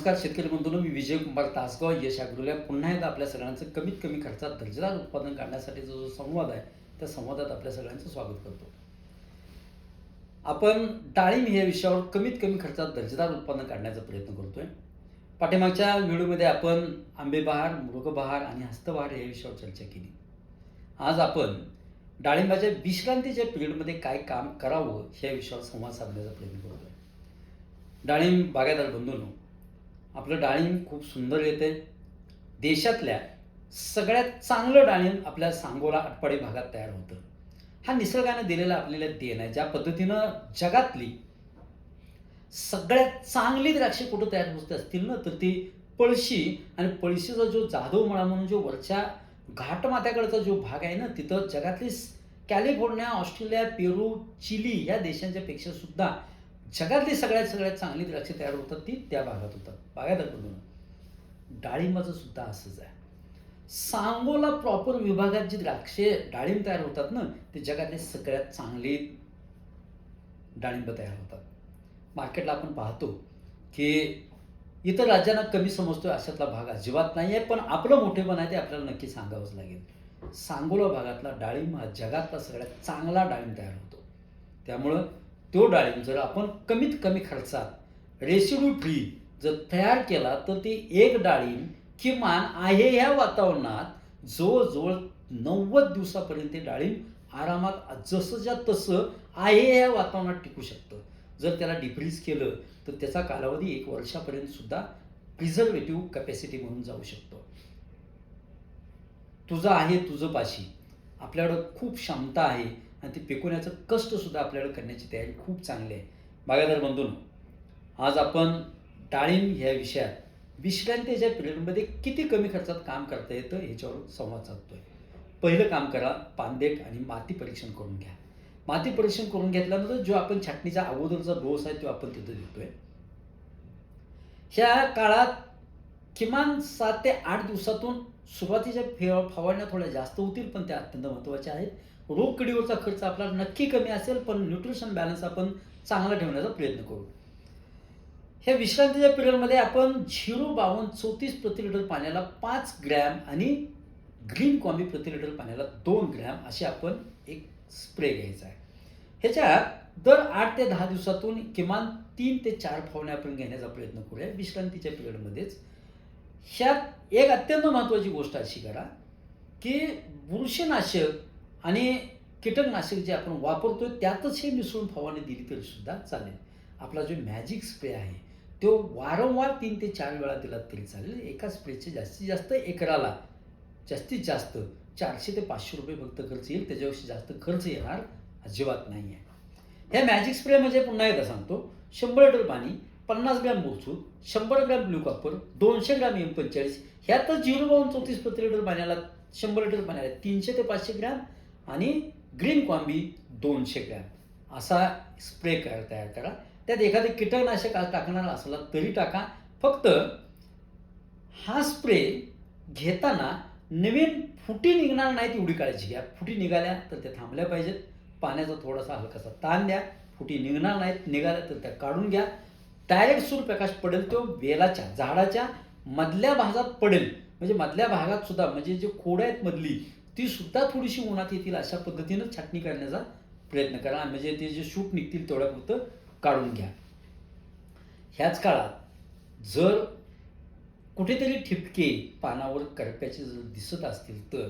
नमस्कार शेतकरी बंधूंनो, मी विजय कुमार तासगाव यश ॲग्रोला पुन्हा एकदा आपल्या सगळ्यांचं कमीत कमी खर्चात दर्जेदार उत्पादन काढण्यासाठीचा जो संवाद आहे त्या संवादात आपल्या सगळ्यांचं स्वागत करतो. आपण डाळिंब या विषयावर कमीत कमी खर्चात दर्जेदार उत्पादन काढण्याचा प्रयत्न करतोय. पाठीमागच्या व्हिडिओमध्ये आपण आंबेबहार, मृगबहार आणि हस्तबहार या विषयावर चर्चा केली. आज आपण डाळिंबाच्या विश्रांतीच्या पिरियडमध्ये काय काम करावं या विषयावर संवाद साधण्याचा प्रयत्न करतोय. डाळिंब बागायतदार बंधूंनो, आपलं डाळिंब खूप सुंदर येते. देशातल्या सगळ्यात चांगलं डाळिंब आपल्या सांगोला आटपाडी भागात तयार होतं. हा निसर्गाने दिलेला आपल्याला देण आहे. ज्या पद्धतीनं जगातली सगळ्यात चांगली द्राक्षे कुठं तयार होत असतील ना, तर ती पळशी आणि पळशीचा जो जाधव मळा म्हणून जो वरच्या घाटमाथ्याकडचा जो भाग आहे ना, तिथं जगातली कॅलिफोर्निया, ऑस्ट्रेलिया, पेरू, चिली या देशांच्या पेक्षा सुद्धा जगातली सगळ्यात चांगली द्राक्षे तयार होतात ती त्या भागात होतात. बागायतदार बंधूंनो, डाळिंबाचं सुद्धा असंच आहे. सांगोला प्रॉपर विभागात जी द्राक्षे डाळिंब तयार होतात ना, ते जगातले सगळ्यात चांगली डाळिंब तयार होतात. मार्केटला आपण पाहतो की इतर राज्यांना कमी समजतोय अशातला भाग अजिबात नाही आहे, पण आपलं मोठेपण आहे ते आपल्याला नक्की सांगावंच लागेल. सांगोला भागातला डाळिंब हा जगातला सगळ्यात चांगला डाळिंब तयार होतो. त्यामुळं तो डाळिंब जर आपण कमीत कमी खर्चात रेसिड्यू फ्री जर तयार केला, तर ते एक डाळिंब किमान आहे ह्या वातावरणात जवळजवळ 90 दिवसापर्यंत ते डाळिंब आरामात जसंच्या तसं आहे ह्या वातावरणात टिकू शकतं. जर त्याला डिफ्रीज केलं तर त्याचा कालावधी 1 वर्षापर्यंत सुद्धा प्रिझर्वेटिव्ह कॅपॅसिटी म्हणून जाऊ शकतो. तुझं आहे तुझं पाशी, आपल्याकडं खूप क्षमता आहे आणि ते पिकवण्याचं कष्टसुद्धा आपल्याला करण्याची तयारी खूप चांगली आहे. बागायतदार बंधूंनो, आज आपण डाळिंब ह्या विषयात विश्रांतीच्या पिरियडमध्ये किती कमी खर्चात काम करता येतं ह्याच्यावर संवाद साधतोय. पहिलं काम करा, पानदेठ आणि माती परीक्षण करून घ्या. माती परीक्षण करून घेतल्यानंतर जो आपण छाटणीचा अगोदरचा डोस आहे तो आपण तिथं देतोय. ह्या काळात किमान 7 ते 8 दिवसातून सुरुवातीच्या फवारण्या थोड्या जास्त होतील, पण त्या अत्यंत महत्त्वाच्या आहेत. रोगकिडीवरचा खर्च आपला नक्की कमी असेल, पण न्यूट्रिशन बॅलन्स आपण चांगला ठेवण्याचा प्रयत्न करू. ह्या विश्रांतीच्या पिरियडमध्ये आपण 0,5234 प्रति लिटर पाण्याला 5 ग्रॅम आणि ग्रीन कॉम्बी प्रति लिटर पाण्याला 2 ग्रॅम असे आपण एक स्प्रे घ्यायचा आहे. ह्याच्यात दर 8 ते 10 दिवसातून किमान 3 ते 4 फवारण्या आपण घेण्याचा प्रयत्न करूया विश्रांतीच्या पिरियडमध्येच. ह्यात एक अत्यंत महत्त्वाची गोष्ट अशी करा की बुरशीनाशक आणि कीटकनाशक जे आपण वापरतोय त्यातच हे मिसळून फवारणी दिली तरी सुद्धा चालेल. आपला जो मॅजिक स्प्रे आहे तो वारंवार 3 ते 4 वेळा दिला तरी चालेल. एका स्प्रेचे जास्तीत जास्त एकराला जास्तीत जास्त 400 ते 500 रुपये फक्त खर्च येईल, त्याच्यापेक्षा जास्त खर्च येणार अजिबात नाही आहे. ह्या मॅजिक स्प्रे म्हणजे पुन्हा एकदा सांगतो, 100 लिटर पाणी, 50 ग्रॅम बोरसूत, 100 gram blue copper, 200 gram M45, ह्यातच 0,34 प्रति लिटर पाण्याला 100 लिटर पाण्याला 300 ते 500 ग्रॅम आणि ग्रीन कॉम्बी 200 ग्रॅम असा स्प्रे तयार करा. त्यात एखादं कीटकनाशक टाकणार असला तरी टाका. फक्त हा स्प्रे घेताना नवीन फुटी निघणार नाहीत एवढी काळजी घ्या. फुटी निघाल्या तर त्या थांबल्या पाहिजेत. पाण्याचा थोडासा हलकासा ताण द्या. फुटी निघणार नाहीत, निघाल्या तर त्या काढून घ्या. डायरेक्ट सूर्यप्रकाश पडेल तो वेलाच्या झाडाच्या मधल्या भागात पडेल, म्हणजे मधल्या भागात सुद्धा म्हणजे जे खोड आहेत मधली ती सुद्धा थोडीशी उन्हात येतील अशा पद्धतीनं छाटणी करण्याचा प्रयत्न करा. म्हणजे ते जे शूट निघतील तेवढ्यापुरतं काढून घ्या. ह्याच काळात जर कुठेतरी ठिपके पानावर करप्याचे जर दिसत असतील तर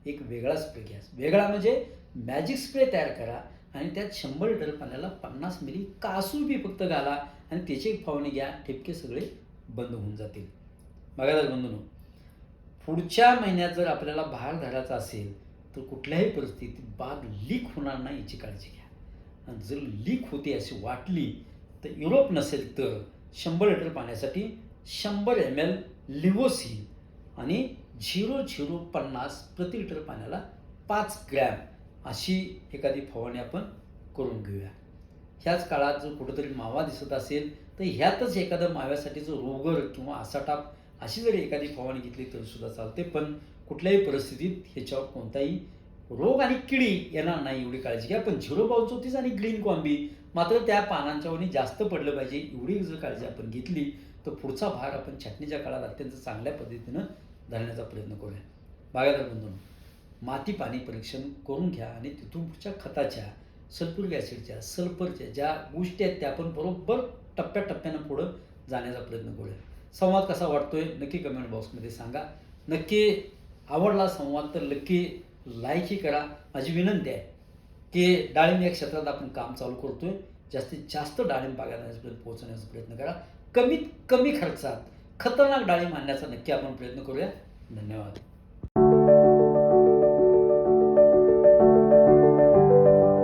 एक वेगळा स्प्रे घ्या. वेगळा म्हणजे मॅजिक स्प्रे तयार करा आणि त्यात 100 लिटर पाण्याला 50 मिली कासूबी फक्त घाला आणि त्याची एक फवारणी घ्या. ठिपके सगळे बंद होऊन जातील. बागायतदार बंधूंनो, पुढच्या महिन्यात जर आपल्याला बहार धरायचा असेल तर कुठल्याही परिस्थितीत बाग लीक होणार नाही याची काळजी घ्या. आणि जर लीक होते अशी वाटली तर युरोप नसेल तर 100 लिटर पाण्यासाठी 100 ml लिव्होसील आणि 0,050 प्रति लिटर पाण्याला 5 ग्रॅम अशी एखादी फवारणी आपण करून घेऊया. ह्याच काळात जर कुठंतरी मावा दिसत असेल तर ह्यातच एखादं माव्यासाठीचं रोगर किंवा आसाटाप अशी जरी एखादी फवारणी घेतली तरी सुद्धा चालते, पण कुठल्याही परिस्थितीत ह्याच्यावर कोणताही रोग आणि किडी येणार नाही एवढी काळजी घ्या. पण 0,32 आणि ग्रीन कॉम्बी मात्र त्या पानांच्यावरती जास्त पडलं पाहिजे एवढी जर काळजी आपण घेतली तर पुढचा भाग आपण छाटणीच्या काळात अत्यंत चांगल्या पद्धतीनं धरण्याचा प्रयत्न करूया. बागायतदार बंधूंनो, माती पाणी परीक्षण करून घ्या आणि तिथून पुढच्या खताच्या, सल्फ्युरिक ॲसिडच्या, सल्फरच्या ज्या गोष्टी आहेत त्या आपण बरोबर टप्प्याटप्प्यानं पुढं जाण्याचा प्रयत्न करूया. संवाद कसा वाटतोय नक्की कमेंट बॉक्समध्ये सांगा. नक्की आवडला संवाद तर नक्की लाईकही करा. माझी विनंती आहे की डाळिंब या क्षेत्रात आपण काम चालू करतोय. जास्तीत जास्त डाळिंब बागायतदारांपर्यंत पोहोचवण्याचा प्रयत्न करा. कमीत कमी खर्चात खतरनाक डाळिंब आणण्याचा नक्की आपण प्रयत्न करूया. धन्यवाद.